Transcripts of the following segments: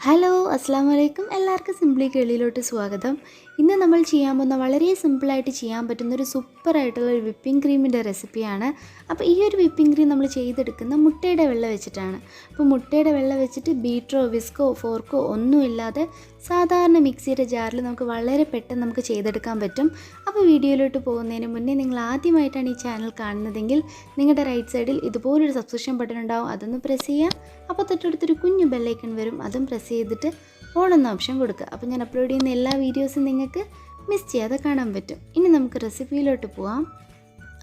Hello അസ്സാം വലൈക്കും എല്ലാവർക്കും സിംപ്ലി കേളിയിലോട്ട് സ്വാഗതം. ഇന്ന് നമ്മൾ ചെയ്യാൻ പോകുന്ന വളരെ സിമ്പിളായിട്ട് ചെയ്യാൻ പറ്റുന്ന ഒരു സൂപ്പറായിട്ടുള്ള ഒരു വിപ്പിംഗ് ക്രീമിൻ്റെ റെസിപ്പിയാണ്. അപ്പോൾ ഈ ഒരു വിപ്പിംഗ് ക്രീം നമ്മൾ ചെയ്തെടുക്കുന്ന മുട്ടയുടെ വെള്ള വെച്ചിട്ടാണ്. അപ്പോൾ മുട്ടയുടെ വെള്ള വെച്ചിട്ട് ബീറ്ററോ വിസ്കോ ഫോർക്കോ ഒന്നുമില്ലാതെ സാധാരണ മിക്സിയുടെ ജാറിൽ നമുക്ക് വളരെ പെട്ടെന്ന് നമുക്ക് ചെയ്തെടുക്കാൻ പറ്റും. അപ്പോൾ വീഡിയോയിലോട്ട് പോകുന്നതിന് മുന്നേ നിങ്ങൾ ആദ്യമായിട്ടാണ് ഈ ചാനൽ കാണുന്നതെങ്കിൽ നിങ്ങളുടെ റൈറ്റ് സൈഡിൽ ഇതുപോലൊരു സബ്സ്ക്രിപ്ഷൻ ബട്ടൺ ഉണ്ടാവും, അതൊന്ന് പ്രസ് ചെയ്യുക. അപ്പോൾ തൊട്ടടുത്തൊരു കുഞ്ഞു ബെല്ലൈക്കൺ വരും, അതും പ്രസ് ചെയ്തിട്ട് ഓൺ എന്ന ഓപ്ഷൻ കൊടുക്കുക. അപ്പോൾ ഞാൻ അപ്ലോഡ് ചെയ്യുന്ന എല്ലാ വീഡിയോസും നിങ്ങൾക്ക് മിസ് ചെയ്യാതെ കാണാൻ പറ്റും. ഇനി നമുക്ക് റെസിപ്പിയിലോട്ട് പോവാം.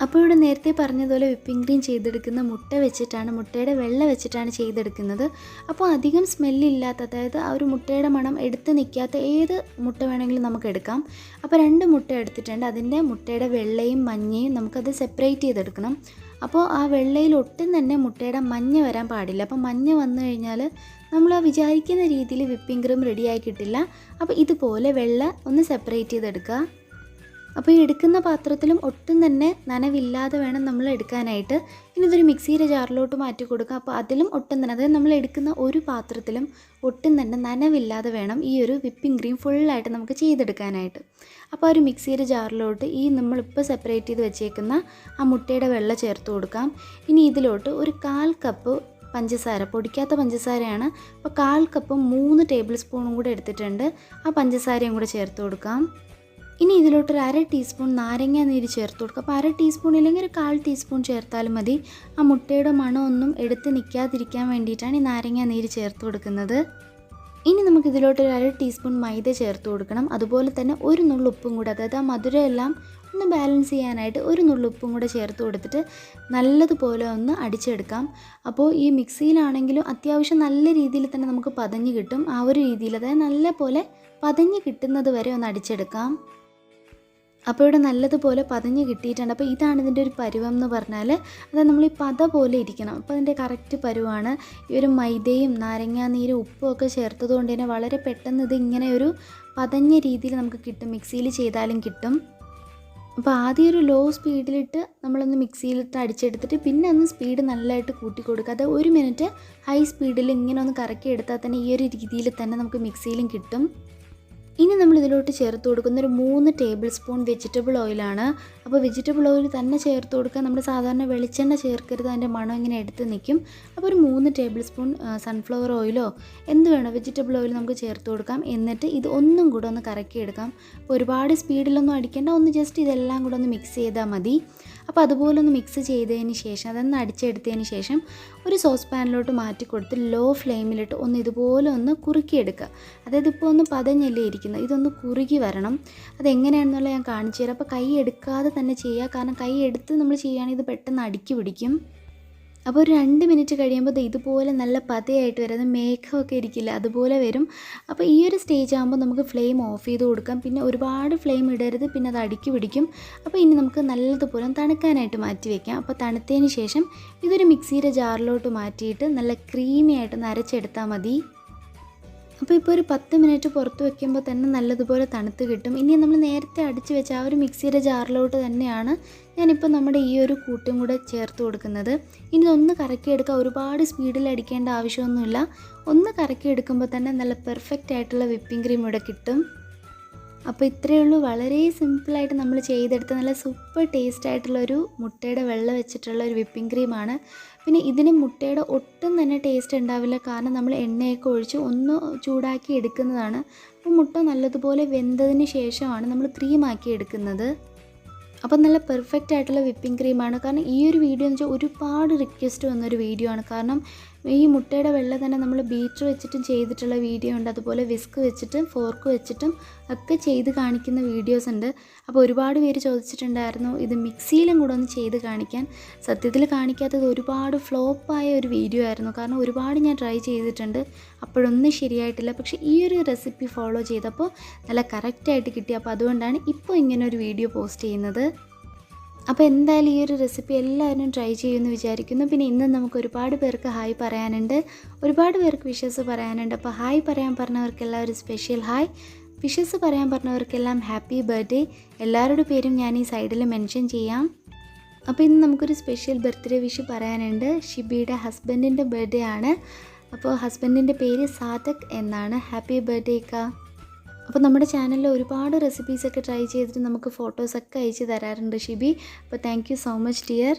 അപ്പോൾ ഇവിടെ നേരത്തെ പറഞ്ഞതുപോലെ വിപ്പിംഗ് ക്രീം ചെയ്തെടുക്കുന്ന മുട്ടയുടെ വെള്ള വെച്ചിട്ടാണ് ചെയ്തെടുക്കുന്നത്. അപ്പോൾ അധികം സ്മെല്ലില്ലാത്ത, അതായത് ആ ഒരു മുട്ടയുടെ മണം എടുത്ത് നിൽക്കാത്ത ഏത് മുട്ട വേണമെങ്കിലും നമുക്ക് എടുക്കാം. അപ്പോൾ 2 മുട്ട എടുത്തിട്ടുണ്ട്. അതിൻ്റെ മുട്ടയുടെ വെള്ളയും മഞ്ഞയും നമുക്കത് സെപ്പറേറ്റ് ചെയ്തെടുക്കണം. അപ്പോൾ ആ വെള്ളയിൽ ഒട്ടും തന്നെ മുട്ടയുടെ മഞ്ഞ വരാൻ പാടില്ല. അപ്പോൾ മഞ്ഞ വന്നു കഴിഞ്ഞാൽ നമ്മൾ വിചാരിക്കുന്ന രീതിയിൽ വിപ്പിംഗ് ക്രീം റെഡിയായി കിട്ടില്ല. അപ്പോൾ ഇതുപോലെ വെള്ള ഒന്ന് സെപ്പറേറ്റ് ചെയ്തെടുക്കുക. അപ്പോൾ ഈ എടുക്കുന്ന പാത്രത്തിലും ഒട്ടും തന്നെ നനവില്ലാതെ വേണം നമ്മൾ എടുക്കാനായിട്ട്. ഇനി ഇതൊരു മിക്സിയുടെ ജാറിലോട്ട് മാറ്റി കൊടുക്കുക. അപ്പോൾ അതിലും ഒട്ടും തന്നെ, അതായത് നമ്മൾ എടുക്കുന്ന ഒരു പാത്രത്തിലും ഒട്ടും തന്നെ നനവില്ലാതെ വേണം ഈ ഒരു വിപ്പിംഗ് ക്രീം ഫുള്ളായിട്ട് നമുക്ക് ചെയ്തെടുക്കാനായിട്ട്. അപ്പോൾ ഒരു മിക്സിയുടെ ജാറിലോട്ട് ഈ നമ്മളിപ്പോൾ സെപ്പറേറ്റ് ചെയ്ത് വെച്ചേക്കുന്ന ആ മുട്ടയുടെ വെള്ള ചേർത്ത് കൊടുക്കാം. ഇനി ഇതിലോട്ട് ഒരു 1/4 കപ്പ് പഞ്ചസാര, പൊടിക്കാത്ത പഞ്ചസാരയാണ്. അപ്പോൾ 1/4 കപ്പും 3 ടേബിൾ സ്പൂണും കൂടെ എടുത്തിട്ടുണ്ട്. ആ പഞ്ചസാരയും കൂടെ ചേർത്ത് കൊടുക്കാം. ഇനി ഇതിലോട്ടൊരു 1/2 ടീസ്പൂൺ നാരങ്ങ നീര് ചേർത്ത് കൊടുക്കുക. അപ്പോൾ 1/2 ടീസ്പൂൺ ഇല്ലെങ്കിൽ ഒരു 1/4 ടീസ്പൂൺ ചേർത്താലും മതി. ആ മുട്ടയുടെ മണമൊന്നും എടുത്ത് നിൽക്കാതിരിക്കാൻ വേണ്ടിയിട്ടാണ് ഈ നാരങ്ങ നീര് ചേർത്ത് കൊടുക്കുന്നത്. ഇനി നമുക്ക് ഇതിലോട്ടൊരു 1/2 ടീസ്പൂൺ മൈദ ചേർത്ത് കൊടുക്കണം. അതുപോലെ തന്നെ ഒരു നുള്ളു ഉപ്പും കൂടെ, അതായത് ആ മധുരമെല്ലാം ഒന്ന് ബാലൻസ് ചെയ്യാനായിട്ട് ഒരു നുള്ളു ഉപ്പും കൂടെ ചേർത്ത് കൊടുത്തിട്ട് നല്ലതുപോലെ ഒന്ന് അടിച്ചെടുക്കാം. അപ്പോൾ ഈ മിക്സിയിലാണെങ്കിലും അത്യാവശ്യം നല്ല രീതിയിൽ തന്നെ നമുക്ക് പതഞ്ഞ് കിട്ടും. ആ ഒരു രീതിയിൽ, അതായത് നല്ല പോലെ പതഞ്ഞ് കിട്ടുന്നത് വരെ ഒന്ന് അടിച്ചെടുക്കാം. അപ്പോൾ ഇവിടെ നല്ലതുപോലെ പതഞ്ഞ് കിട്ടിയിട്ടുണ്ട്. അപ്പോൾ ഇതാണ് ഇതിൻ്റെ ഒരു പരുവം എന്ന് പറഞ്ഞാൽ, അതായത് നമ്മൾ ഈ പത പോലെ ഇരിക്കണം. അപ്പോൾ അതിൻ്റെ കറക്റ്റ് പരുവാണ്. ഈ ഒരു മൈദയും നാരങ്ങാനീരും ഉപ്പും ഒക്കെ ചേർത്തത് കൊണ്ട് തന്നെ വളരെ പെട്ടെന്ന് ഇത് ഇങ്ങനെ ഒരു പതഞ്ഞ രീതിയിൽ നമുക്ക് കിട്ടും, മിക്സിയിൽ ചെയ്താലും കിട്ടും. അപ്പോൾ ആദ്യം ഒരു ലോ സ്പീഡിലിട്ട് നമ്മളൊന്ന് മിക്സിയിലിട്ട് അടിച്ചെടുത്തിട്ട് പിന്നെ ഒന്ന് സ്പീഡ് നല്ലതായിട്ട് കൂട്ടി കൊടുക്കുക. അത് 1 മിനിറ്റ് ഹൈ സ്പീഡിൽ ഇങ്ങനെ ഒന്ന് കറക്കി എടുത്താൽ തന്നെ ഈ ഒരു രീതിയിൽ തന്നെ നമുക്ക് മിക്സിയിലും കിട്ടും. ഇനി നമ്മൾ ഇതിലോട്ട് ചേർത്ത് കൊടുക്കുന്ന ഒരു 3 ടേബിൾ സ്പൂൺ വെജിറ്റബിൾ ഓയിലാണ്. അപ്പോൾ വെജിറ്റബിൾ ഓയിൽ തന്നെ ചേർത്ത് കൊടുക്കുക. നമ്മൾ സാധാരണ വെളിച്ചെണ്ണ ചേർക്കരുത്, അതിൻ്റെ മണം ഇങ്ങനെ എടുത്ത് നിൽക്കും. അപ്പോൾ ഒരു 3 ടേബിൾ സ്പൂൺ സൺഫ്ലവർ ഓയിലോ എന്ത് വേണോ വെജിറ്റബിൾ ഓയിൽ നമുക്ക് ചേർത്ത് കൊടുക്കാം. എന്നിട്ട് ഇത് ഒന്നും കൂടെ ഒന്ന് കറക്കിയെടുക്കാം. അപ്പോൾ ഒരുപാട് സ്പീഡിലൊന്നും അടിക്കേണ്ട, ഒന്ന് ജസ്റ്റ് ഇതെല്ലാം കൂടെ ഒന്ന് മിക്സ് ചെയ്താൽ മതി. അപ്പോൾ അതുപോലെ ഒന്ന് മിക്സ് ചെയ്തതിന് ശേഷം, അതൊന്ന് അടിച്ചെടുത്തതിന് ശേഷം ഒരു സോസ് പാനിലോട്ട് മാറ്റി കൊടുത്ത് ലോ ഫ്ലെയിമിലിട്ട് ഒന്ന് ഇതുപോലെ ഒന്ന് കുറുക്കിയെടുക്കുക. അതായത് ഇപ്പോൾ ഒന്ന് പതഞ്ഞല്ലേ ഇരിക്കുന്നത്, ഇതൊന്ന് കുറുകി വരണം. അതെങ്ങനെയാണെന്നുള്ള ഞാൻ കാണിച്ചു തരാം. അപ്പോൾ കൈ എടുക്കാതെ തന്നെ ചെയ്യുക, കാരണം കൈ എടുത്ത് നമ്മൾ ചെയ്യുകയാണെങ്കിൽ ഇത് പെട്ടെന്ന് അടുക്കി പിടിക്കും. അപ്പോൾ ഒരു 2 മിനിറ്റ് കഴിയുമ്പോൾ ഇതുപോലെ നല്ല പതയായിട്ട് വരും, അത് മേഘമൊക്കെ ഇരിക്കില്ല, അതുപോലെ വരും. അപ്പോൾ ഈ ഒരു സ്റ്റേജ് ആകുമ്പോൾ നമുക്ക് ഫ്ലെയിം ഓഫ് ചെയ്ത് കൊടുക്കാം. പിന്നെ ഒരുപാട് ഫ്ലെയിം ഇടരുത്, പിന്നെ അത് അടുക്കി പിടിക്കും. അപ്പോൾ ഇനി നമുക്ക് നല്ലതുപോലെ തണുക്കാനായിട്ട് മാറ്റി വയ്ക്കാം. അപ്പോൾ തണുത്തതിന് ശേഷം ഇതൊരു മിക്സിയുടെ ജാറിലോട്ട് മാറ്റിയിട്ട് നല്ല ക്രീമി ആയിട്ട് അരച്ചെടുത്താൽ മതി. അപ്പോൾ ഇപ്പോൾ ഒരു 10 മിനിറ്റ് പുറത്ത് വയ്ക്കുമ്പോൾ തന്നെ നല്ലതുപോലെ തണുത്ത് കിട്ടും. ഇനി നമ്മൾ നേരത്തെ അടിച്ച് വെച്ച ആ ഒരു മിക്സിയുടെ ജാറിലോട്ട് തന്നെയാണ് ഞാനിപ്പോൾ നമ്മുടെ ഈ ഒരു കൂട്ടും കൂടെ ചേർത്ത് കൊടുക്കുന്നത്. ഇനി ഇതൊന്ന് കറക്കിയെടുക്കുക. ഒരുപാട് സ്പീഡിൽ അടിക്കേണ്ട ആവശ്യമൊന്നുമില്ല. ഒന്ന് കറക്കിയെടുക്കുമ്പോൾ തന്നെ നല്ല പെർഫെക്റ്റ് ആയിട്ടുള്ള വിപ്പിംഗ് ക്രീം ഇവിടെ കിട്ടും. അപ്പോൾ ഇത്രയേ ഉള്ളൂ, വളരെ സിമ്പിളായിട്ട് നമ്മൾ ചെയ്തെടുത്ത നല്ല സൂപ്പർ ടേസ്റ്റ് ആയിട്ടുള്ളൊരു മുട്ടയുടെ വെള്ള വെച്ചിട്ടുള്ള ഒരു വിപ്പിംഗ് ക്രീമാണ്. പിന്നെ ഇതിന് മുട്ടയുടെ ഒട്ടും തന്നെ ടേസ്റ്റ് ഉണ്ടാവില്ല, കാരണം നമ്മൾ എണ്ണയൊക്കെ ഒഴിച്ച് ഒന്ന് ചൂടാക്കി എടുക്കുന്നതാണ്. അപ്പോൾ മുട്ട നല്ലതുപോലെ വെന്തതിന് ശേഷമാണ് നമ്മൾ ക്രീമാക്കി എടുക്കുന്നത്. അപ്പോൾ നല്ല പെർഫെക്റ്റ് ആയിട്ടുള്ള വിപ്പിംഗ് ക്രീമാണ്. കാരണം ഈ ഒരു വീഡിയോ എന്ന് വെച്ചാൽ ഒരുപാട് റിക്വസ്റ്റ് വന്നൊരു വീഡിയോ ആണ്. കാരണം ഈ മുട്ടയുടെ വെള്ള തന്നെ നമ്മൾ ബീറ്റർ വെച്ചിട്ടും ചെയ്തിട്ടുള്ള വീഡിയോ ഉണ്ട്, അതുപോലെ വിസ്ക് വെച്ചിട്ടും ഫോർക്ക് വെച്ചിട്ടും ഒക്കെ ചെയ്ത് കാണിക്കുന്ന വീഡിയോസ് ഉണ്ട്. അപ്പോൾ ഒരുപാട് പേര് ചോദിച്ചിട്ടുണ്ടായിരുന്നു ഇത് മിക്സിയിലും കൂടെ ഒന്ന് ചെയ്ത് കാണിക്കാൻ. സത്യത്തിൽ കാണിക്കാത്തത് ഒരുപാട് ഫ്ലോപ്പായ ഒരു വീഡിയോ ആയിരുന്നു, കാരണം ഒരുപാട് ഞാൻ ട്രൈ ചെയ്തിട്ടുണ്ട്, അപ്പോഴൊന്നും ശരിയായിട്ടില്ല. പക്ഷേ ഈ ഒരു റെസിപ്പി ഫോളോ ചെയ്തപ്പോൾ നല്ല കറക്റ്റായിട്ട് കിട്ടി. അപ്പോൾ അതുകൊണ്ടാണ് ഇപ്പോൾ ഇങ്ങനെ ഒരു വീഡിയോ പോസ്റ്റ് ചെയ്യുന്നത്. അപ്പോൾ എന്തായാലും ഈ ഒരു റെസിപ്പി എല്ലാവരും ട്രൈ ചെയ്യുമെന്ന് വിചാരിക്കുന്നു. പിന്നെ ഇന്ന് നമുക്ക് ഒരുപാട് പേർക്ക് ഹായ് പറയാനുണ്ട്, ഒരുപാട് പേർക്ക് വിഷസ് പറയാനുണ്ട്. അപ്പോൾ ഹായ് പറയാൻ പറഞ്ഞവർക്കെല്ലാം ഒരു സ്പെഷ്യൽ ഹായ്, വിഷസ് പറയാൻ പറഞ്ഞവർക്കെല്ലാം ഹാപ്പി ബർത്ത്ഡേ. എല്ലാവരുടെ പേരും ഞാൻ ഈ സൈഡിൽ മെൻഷൻ ചെയ്യാം. അപ്പോൾ ഇന്ന് നമുക്കൊരു സ്പെഷ്യൽ ബർത്ത്ഡേ വിഷ് പറയാനുണ്ട്. ഷിബിയുടെ ഹസ്ബൻഡിൻ്റെ ബർത്ത്ഡേ ആണ്. അപ്പോൾ ഹസ്ബൻഡിൻ്റെ പേര് സാദക് എന്നാണ്. ഹാപ്പി ബർത്ത്ഡേ കാ. അപ്പോൾ നമ്മുടെ ചാനലിൽ ഒരുപാട് റെസിപ്പീസൊക്കെ ട്രൈ ചെയ്തിട്ട് നമുക്ക് ഫോട്ടോസൊക്കെ അയച്ച് തരാറുണ്ട് ഷിബി. അപ്പോൾ thank you so much dear.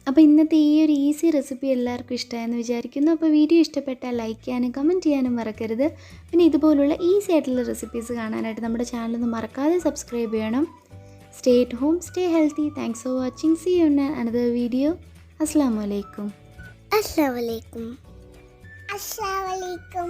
അപ്പോൾ ഇന്നത്തെ ഈ ഒരു ഈസി റെസിപ്പി എല്ലാവർക്കും ഇഷ്ടമായെന്ന് വിചാരിക്കുന്നു. അപ്പോൾ വീഡിയോ ഇഷ്ടപ്പെട്ടാൽ ലൈക്ക് ചെയ്യാനും കമൻറ്റ് ചെയ്യാനും മറക്കരുത്. പിന്നെ ഇതുപോലുള്ള ഈസി ആയിട്ടുള്ള റെസിപ്പീസ് കാണാനായിട്ട് നമ്മുടെ ചാനലൊന്ന് മറക്കാതെ സബ്സ്ക്രൈബ് ചെയ്യണം. Stay at home, stay healthy. Thanks for watching. See you in another video. അസ്സലാമു അലൈക്കും. അസ്സലാമു അലൈക്കും. അസ്സലാമു അലൈക്കും.